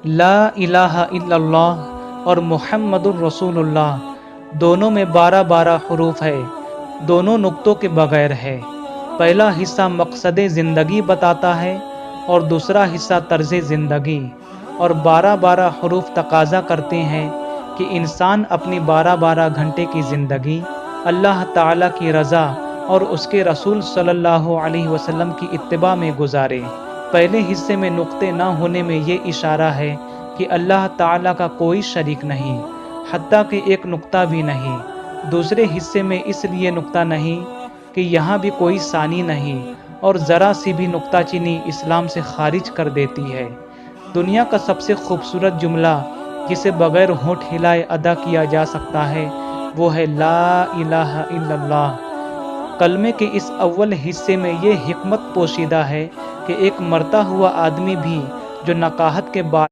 لا الہ الا اللہ اور محمد الرسول اللہ دونوں میں 12 حروف ہے، دونوں نقطوں کے بغیر ہے۔ پہلا حصہ مقصد زندگی بتاتا ہے اور دوسرا حصہ طرز زندگی، اور 12 حروف تقاضا کرتے ہیں کہ انسان اپنی 12 گھنٹے کی زندگی اللہ تعالیٰ کی رضا اور اس کے رسول صلی اللہ علیہ وسلم کی اتباع میں گزارے۔ پہلے حصے میں نقطے نہ ہونے میں یہ اشارہ ہے کہ اللہ تعالیٰ کا کوئی شریک نہیں، حتیٰ کہ ایک نقطہ بھی نہیں۔ دوسرے حصے میں اس لیے نقطہ نہیں کہ یہاں بھی کوئی ثانی نہیں، اور ذرا سی بھی نقطہ چینی اسلام سے خارج کر دیتی ہے۔ دنیا کا سب سے خوبصورت جملہ جسے بغیر ہونٹ ہلائے ادا کیا جا سکتا ہے وہ ہے لا الہ الا اللہ۔ کلمے کے اس اول حصے میں یہ حکمت پوشیدہ ہے کہ ایک مرتا ہوا آدمی بھی جو نقاہت کے بعد